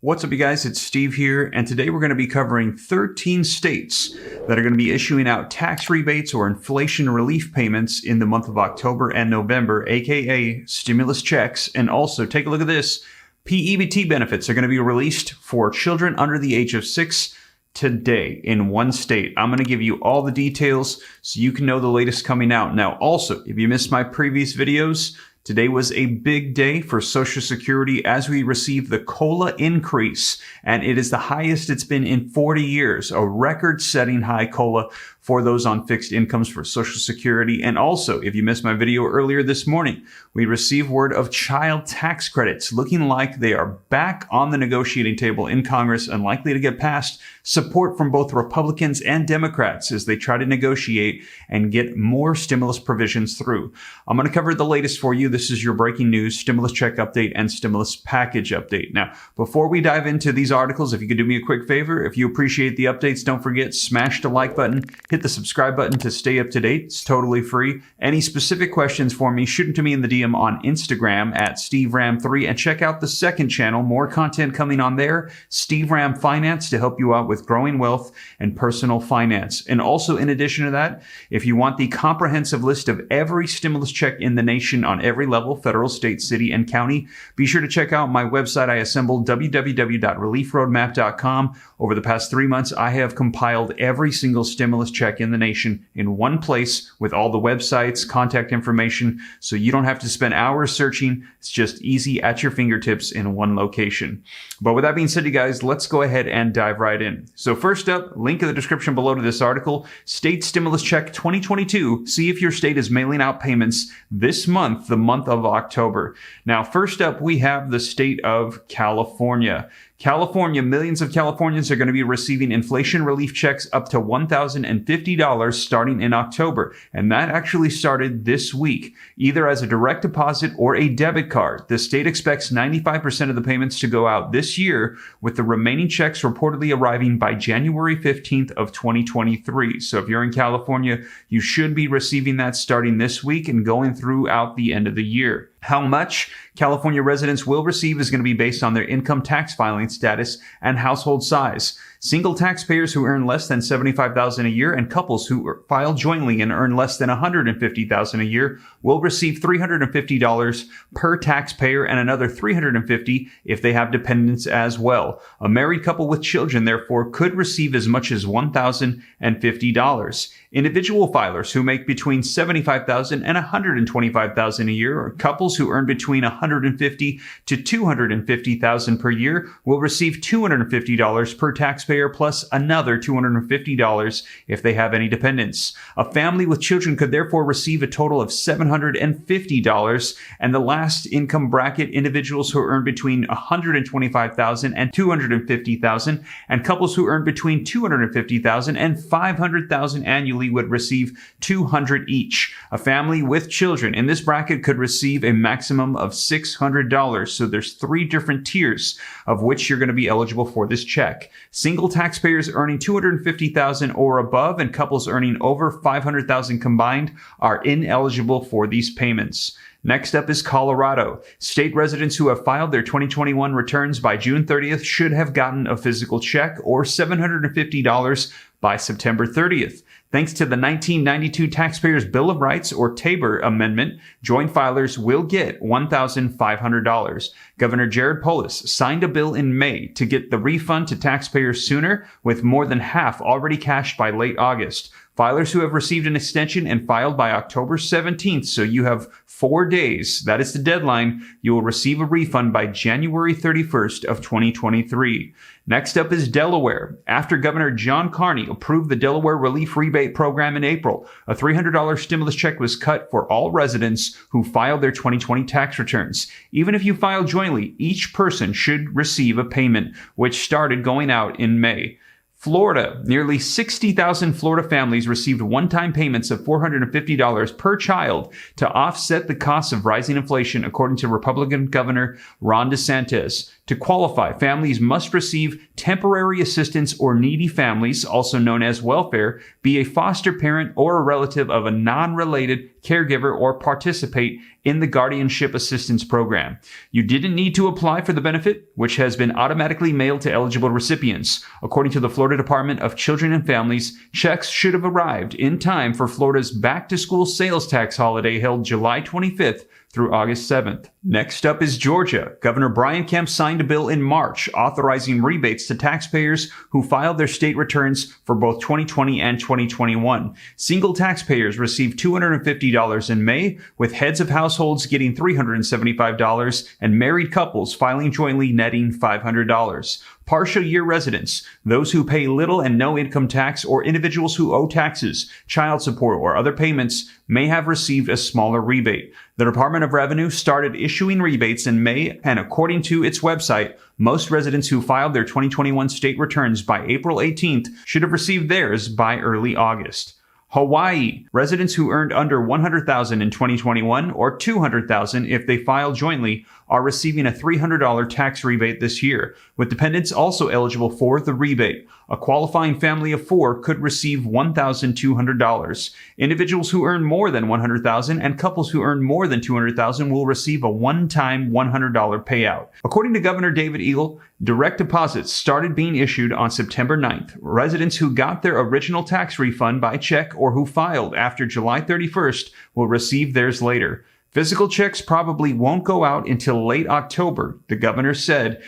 What's up, you guys? It's Steve here, and today we're going to be covering 13 states that are going to be issuing out tax rebates or inflation relief payments in the month of October and November, aka stimulus checks. And also, take a look at this. P-Ebt benefits are going to be released for children under the age of 6 today in one state. I'm going to give you all the details so you can know the latest coming out. Now, also, if you missed my previous videos, today was a big day for Social Security as we received the COLA increase, and it is the highest it's been in 40 years, a record-setting high COLA for those on fixed incomes for Social Security. And also, if you missed my video earlier this morning, we received word of child tax credits looking like they are back on the negotiating table in Congress and likely to get passed. Support from both Republicans and Democrats as they try to negotiate and get more stimulus provisions through. I'm going to cover the latest for you. This is your breaking news, stimulus check update, and stimulus package update. Now, before we dive into these articles, if you could do me a quick favor, if you appreciate the updates, don't forget, smash the like button, hit the subscribe button to stay up to date. It's totally free. Any specific questions for me, shoot them to me in the DM on Instagram at SteveRam3, and check out the second channel. More content coming on there, Steve Ram Finance, to help you out with growing wealth and personal finance. And also, in addition to that, if you want the comprehensive list of every stimulus check in the nation on every level, federal, state, city, and county, be sure to check out my website I assembled, www.reliefroadmap.com. Over the past 3 months, I have compiled every single stimulus check in the nation in one place with all the websites, contact information, so you don't have to spend hours searching. It's just easy at your fingertips in one location. But with that being said, you guys, let's go ahead and dive right in. So first up, link in the description below to this article, State Stimulus Check 2022. See if your state is mailing out payments this month, the month of October. Now, first up, we have the state of California. California, millions of Californians are going to be receiving inflation relief checks up to $1,050 starting in October. And that actually started this week, either as a direct deposit or a debit card. The state expects 95% of the payments to go out this year, with the remaining checks reportedly arriving by January 15th of 2023. So if you're in California, you should be receiving that starting this week and going throughout the end of the year. How much California residents will receive is going to be based on their income tax filing status and household size. Single taxpayers who earn less than $75,000 a year and couples who file jointly and earn less than $150,000 a year will receive $350 per taxpayer and another $350 if they have dependents as well. A married couple with children, therefore, could receive as much as $1,050. Individual filers who make between $75,000 and $125,000 a year, or couples who earn between $150,000 to $250,000 per year, will receive $250 per taxpayer plus another $250 if they have any dependents. A family with children could therefore receive a total of $750, and the last income bracket, individuals who earn between $125,000 and $250,000, and couples who earn between $250,000 and $500,000 annually would receive $200 each. A family with children in this bracket could receive a maximum of $600. So there's 3 different tiers of which you're going to be eligible for this check. Single taxpayers earning $250,000 or above and couples earning over $500,000 combined are ineligible for these payments. Next up is Colorado. State residents who have filed their 2021 returns by June 30th should have gotten a physical check or $750 by September 30th. Thanks to the 1992 Taxpayers' Bill of Rights, or TABOR amendment, joint filers will get $1,500. Governor Jared Polis signed a bill in May to get the refund to taxpayers sooner, with more than half already cashed by late August. Filers who have received an extension and filed by October 17th, so you have 4 days, that is the deadline, you will receive a refund by January 31st of 2023. Next up is Delaware. After Governor John Carney approved the Delaware Relief Rebate Program in April, a $300 stimulus check was cut for all residents who filed their 2020 tax returns. Even if you file jointly, each person should receive a payment, which started going out in May. Florida, nearly 60,000 Florida families received one-time payments of $450 per child to offset the costs of rising inflation, according to Republican Governor Ron DeSantis. To qualify, families must receive temporary assistance or needy families, also known as welfare, be a foster parent or a relative of a non-related caregiver, or participate in the guardianship assistance program. You didn't need to apply for the benefit, which has been automatically mailed to eligible recipients. According to the Florida Department of Children and Families, checks should have arrived in time for Florida's back-to-school sales tax holiday held July 25th through August 7th. Next up is Georgia. Governor Brian Kemp signed a bill in March authorizing rebates to taxpayers who filed their state returns for both 2020 and 2021. Single taxpayers received $250 in May, with heads of households getting $375 and married couples filing jointly netting $500. Partial year residents, those who pay little and no income tax, or individuals who owe taxes, child support, or other payments may have received a smaller rebate. The Department of Revenue started issuing rebates in May, and according to its website, most residents who filed their 2021 state returns by April 18th should have received theirs by early August. Hawaii. Residents who earned under $100,000 in 2021 or $200,000 if they filed jointly are receiving a $300 tax rebate this year, with dependents also eligible for the rebate. A qualifying family of 4 could receive $1,200. Individuals who earn more than $100,000 and couples who earn more than $200,000 will receive a one-time $100 payout. According to Governor David Eagle, direct deposits started being issued on September 9th. Residents who got their original tax refund by check or who filed after July 31st will receive theirs later. Physical checks probably won't go out until late October, the governor said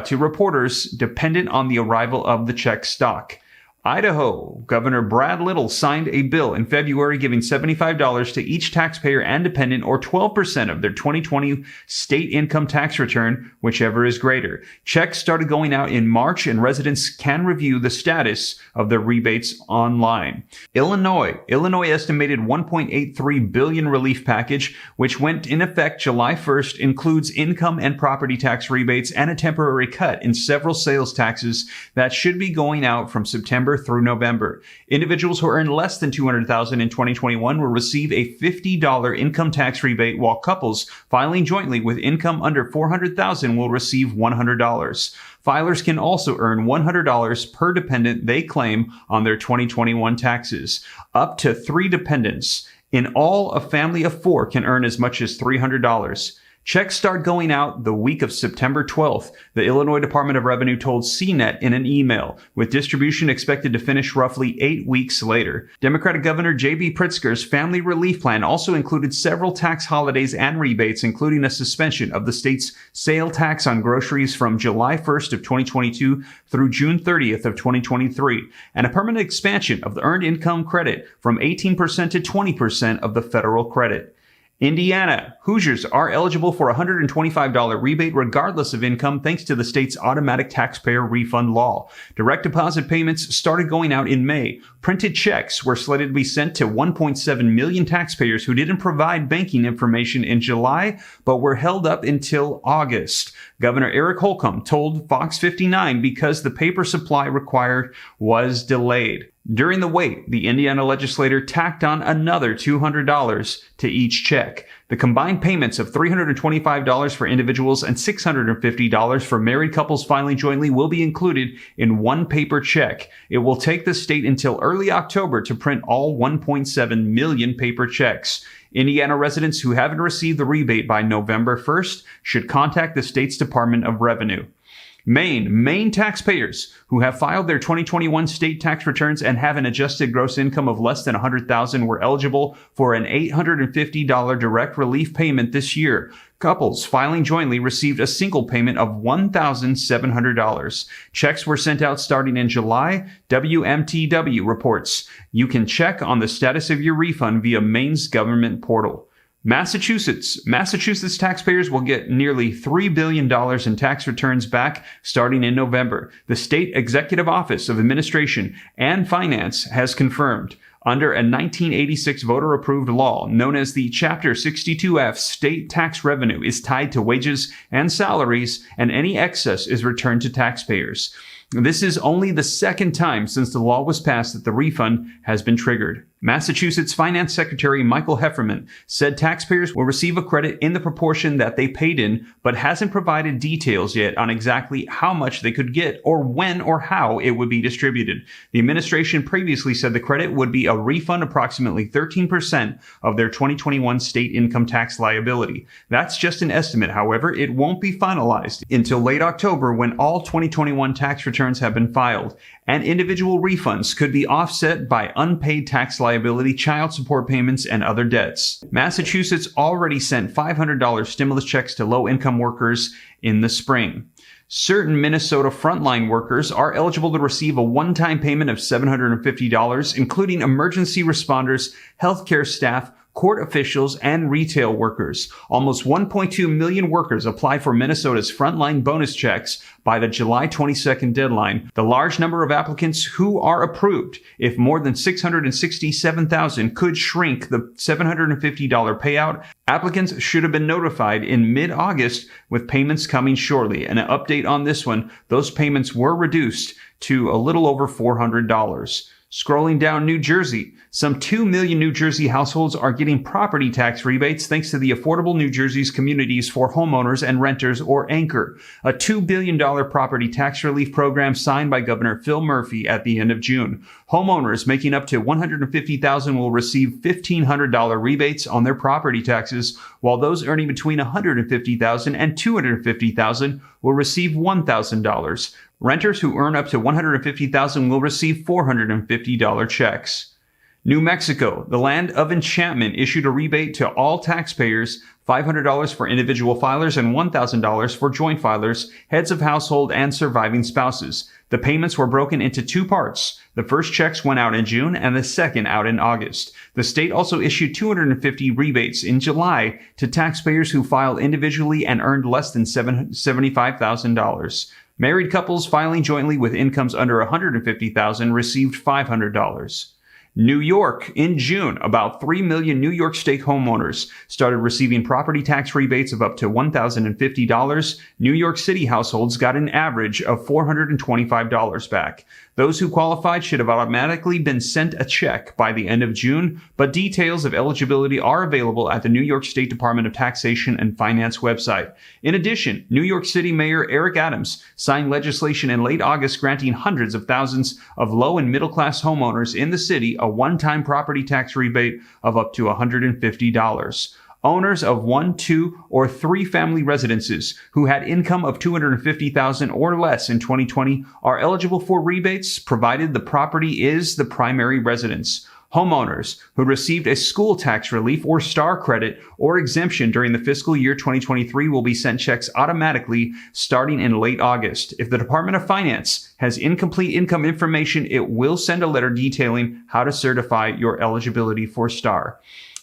to reporters, dependent on the arrival of the check stock. Idaho. Governor Brad Little signed a bill in February giving $75 to each taxpayer and dependent, or 12% of their 2020 state income tax return, whichever is greater. Checks started going out in March, and residents can review the status of their rebates online. Illinois estimated $1.83 billion relief package, which went in effect July 1st, includes income and property tax rebates and a temporary cut in several sales taxes that should be going out from September through November. Individuals who earn less than $200,000 in 2021 will receive a $50 income tax rebate, while couples filing jointly with income under $400,000 will receive $100. Filers can also earn $100 per dependent they claim on their 2021 taxes. Up to 3 dependents. In all, a family of 4 can earn as much as $300. Checks start going out the week of September 12th, the Illinois Department of Revenue told CNET in an email, with distribution expected to finish roughly 8 weeks later. Democratic Governor J.B. Pritzker's family relief plan also included several tax holidays and rebates, including a suspension of the state's sale tax on groceries from July 1st of 2022 through June 30th of 2023, and a permanent expansion of the earned income credit from 18% to 20% of the federal credit. Indiana. Hoosiers are eligible for a $125 rebate regardless of income thanks to the state's automatic taxpayer refund law. Direct deposit payments started going out in May. Printed checks were slated to be sent to 1.7 million taxpayers who didn't provide banking information in July but were held up until August. Governor Eric Holcomb told Fox 59 because the paper supply required was delayed. During the wait, the Indiana legislator tacked on another $200 to each check. The combined payments of $325 for individuals and $650 for married couples filing jointly will be included in one paper check. It will take the state until early October to print all 1.7 million paper checks. Indiana residents who haven't received the rebate by November 1st should contact the state's Department of Revenue. Maine taxpayers who have filed their 2021 state tax returns and have an adjusted gross income of less than $100,000 were eligible for an $850 direct relief payment this year. Couples filing jointly received a single payment of $1,700. Checks were sent out starting in July. WMTW reports you can check on the status of your refund via Maine's government portal. Massachusetts taxpayers will get nearly $3 billion in tax returns back starting in November. The State Executive Office of Administration and Finance has confirmed. Under a 1986 voter-approved law known as the Chapter 62F, state tax revenue is tied to wages and salaries, and any excess is returned to taxpayers. This is only the second time since the law was passed that the refund has been triggered. Massachusetts Finance Secretary Michael Heffernan said taxpayers will receive a credit in the proportion that they paid in, but hasn't provided details yet on exactly how much they could get or when or how it would be distributed. The administration previously said the credit would be a refund approximately 13% of their 2021 state income tax liability. That's just an estimate, however. It won't be finalized until late October when all 2021 tax returns have been filed, and individual refunds could be offset by unpaid tax liability, child support payments, and other debts. Massachusetts already sent $500 stimulus checks to low-income workers in the spring. Certain Minnesota frontline workers are eligible to receive a one-time payment of $750, including emergency responders, healthcare staff, court officials, and retail workers. Almost 1.2 million workers applied for Minnesota's frontline bonus checks by the July 22nd deadline. The large number of applicants who are approved, if more than 667,000, could shrink the $750 payout. Applicants should have been notified in mid-August, with payments coming shortly. And an update on this one, those payments were reduced to a little over $400. Scrolling down, New Jersey. Some 2 million New Jersey households are getting property tax rebates thanks to the Affordable New Jersey's Communities for Homeowners and Renters, or ANCHOR, a $2 billion property tax relief program signed by Governor Phil Murphy at the end of June. Homeowners making up to $150,000 will receive $1,500 rebates on their property taxes, while those earning between $150,000 and $250,000 will receive $1,000. Renters who earn up to $150,000 will receive $450 checks. New Mexico, the land of enchantment, issued a rebate to all taxpayers, $500 for individual filers and $1,000 for joint filers, heads of household, and surviving spouses. The payments were broken into two parts. The first checks went out in June and the second out in August. The state also issued 250 rebates in July to taxpayers who filed individually and earned less than $75,000. Married couples filing jointly with incomes under $150,000 received $500. New York, in June, about 3 million New York State homeowners started receiving property tax rebates of up to $1,050. New York City households got an average of $425 back. Those who qualified should have automatically been sent a check by the end of June, but details of eligibility are available at the New York State Department of Taxation and Finance website. In addition, New York City Mayor Eric Adams signed legislation in late August granting hundreds of thousands of low and middle class homeowners in the city a one-time property tax rebate of up to $150. Owners of 1, 2, or 3 family residences who had income of $250,000 or less in 2020 are eligible for rebates, provided the property is the primary residence. Homeowners who received a school tax relief or STAR credit or exemption during the fiscal year 2023 will be sent checks automatically starting in late August. If the Department of Finance has incomplete income information, it will send a letter detailing how to certify your eligibility for STAR.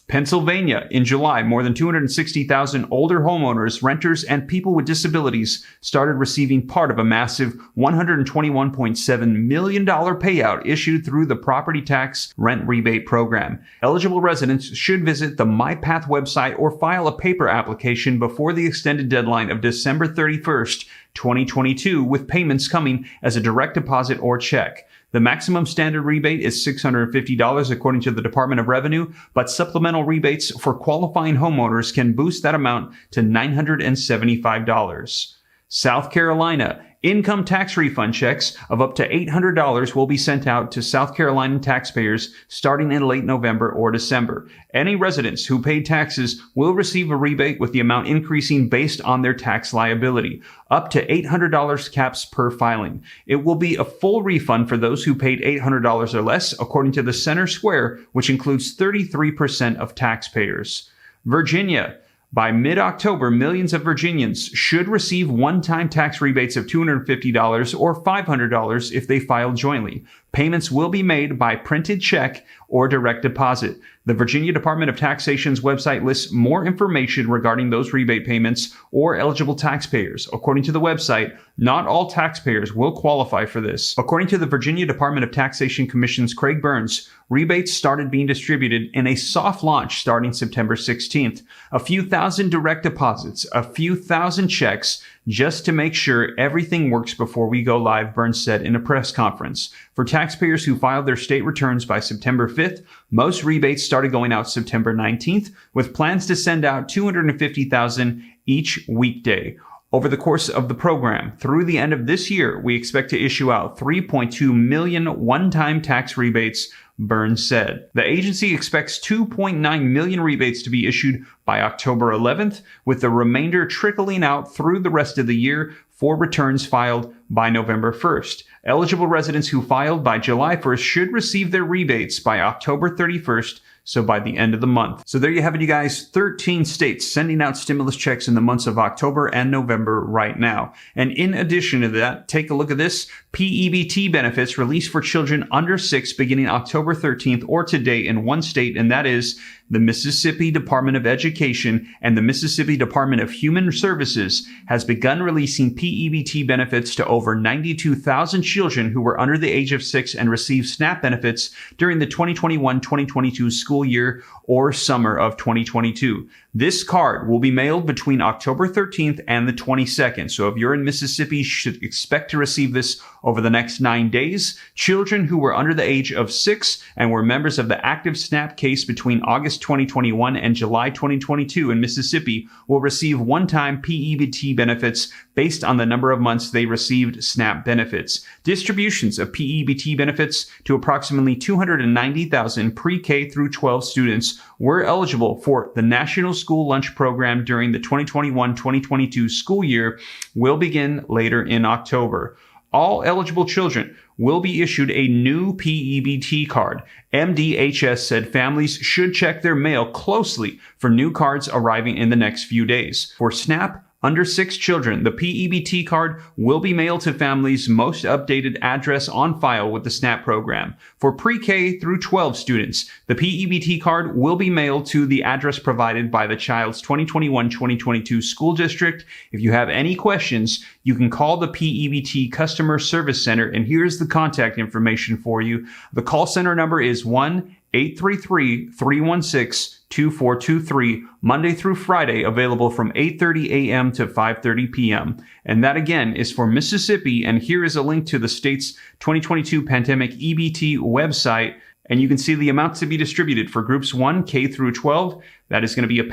Pennsylvania, in July, more than 260,000 older homeowners, renters, and people with disabilities started receiving part of a massive $121.7 million payout issued through the Property Tax Rent Rebate Program. Eligible residents should visit the MyPath website or file a paper application before the extended deadline of December 31st, 2022, with payments coming as a direct deposit or check. The maximum standard rebate is $650 according to the Department of Revenue, but supplemental rebates for qualifying homeowners can boost that amount to $975. South Carolina, income tax refund checks of up to $800 will be sent out to South Carolina taxpayers starting in late November or December. Any residents who paid taxes will receive a rebate, with the amount increasing based on their tax liability, up to $800 caps per filing. It will be a full refund for those who paid $800 or less, according to the Center Square, which includes 33% of taxpayers. Virginia. By mid-October, millions of Virginians should receive one-time tax rebates of $250 or $500 if they file jointly. Payments will be made by printed check or direct deposit. The Virginia Department of Taxation's website lists more information regarding those rebate payments or eligible taxpayers. According to the website, not all taxpayers will qualify for this. According to the Virginia Department of Taxation Commission's Craig Burns, rebates started being distributed in a soft launch starting September 16th. A few thousand direct deposits, a few thousand checks, just to make sure everything works before we go live, Burns said in a press conference. For taxpayers who filed their state returns by September 5th, most rebates started going out September 19th, with plans to send out $250,000 each weekday. Over the course of the program, through the end of this year, we expect to issue out 3.2 million one-time tax rebates, Burns said. The agency expects 2.9 million rebates to be issued by October 11th, with the remainder trickling out through the rest of the year for returns filed by November 1st. Eligible residents who filed by July 1st should receive their rebates by October 31st, so by the end of the month. So there you have it, you guys. 13 states sending out stimulus checks in the months of October and November right now. And in addition to that, take a look at this. P-Ebt benefits released for children under 6 beginning October 13th or today in one state, and that is the Mississippi Department of Education and the Mississippi Department of Human Services has begun releasing P-Ebt benefits to over 92,000 children who were under the age of 6 and received SNAP benefits during the 2021-2022 school year or summer of 2022. This card will be mailed between October 13th and the 22nd. So if you're in Mississippi, you should expect to receive this over the next 9 days. Children who were under the age of 6 and were members of the active SNAP case between August 2021 and July 2022 in Mississippi will receive one-time P-Ebt benefits based on the number of months they received SNAP benefits. Distributions of P-Ebt benefits to approximately 290,000 pre-K through 12 students were eligible for the National School Lunch Program during the 2021-2022 school year will begin later in October. All eligible children will be issued a new P-Ebt card. MDHS said families should check their mail closely for new cards arriving in the next few days. For SNAP under 6 children, the P-Ebt card will be mailed to families' most updated address on file with the SNAP program. For pre-K through 12 students, the P-Ebt card will be mailed to the address provided by the child's 2021-2022 school district. If you have any questions, you can call the P-Ebt Customer Service Center, and here's the contact information for you. The call center number is 1-833-316-2423, Monday through Friday, available from 8:30 a.m. to 5:30 p.m. And that again is for Mississippi. And here is a link to the state's 2022 Pandemic EBT website. And you can see the amounts to be distributed for groups 1, K through 12. That is going to be a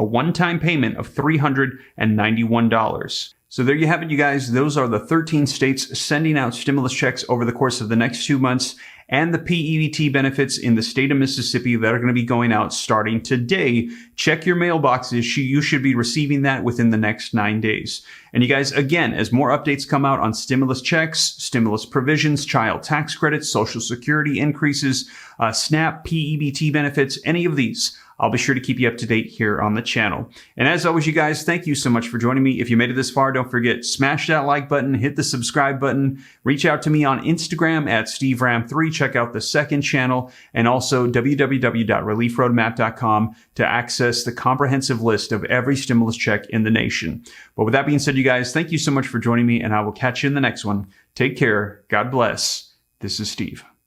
one-time payment of $391. So there you have it, you guys. Those are the 13 states sending out stimulus checks over the course of the next 2 months, and the P-Ebt benefits in the state of Mississippi that are going to be going out starting today. Check your mailboxes. You should be receiving that within the next 9 days. And you guys, again, as more updates come out on stimulus checks, stimulus provisions, child tax credits, Social Security increases, SNAP, P-Ebt benefits, any of these, I'll be sure to keep you up to date here on the channel. And as always, you guys, thank you so much for joining me. If you made it this far, don't forget, smash that like button, hit the subscribe button, reach out to me on Instagram at SteveRam3, check out the second channel, and also www.reliefroadmap.com to access the comprehensive list of every stimulus check in the nation. But with that being said, you guys, thank you so much for joining me, and I will catch you in the next one. Take care. God bless. This is Steve.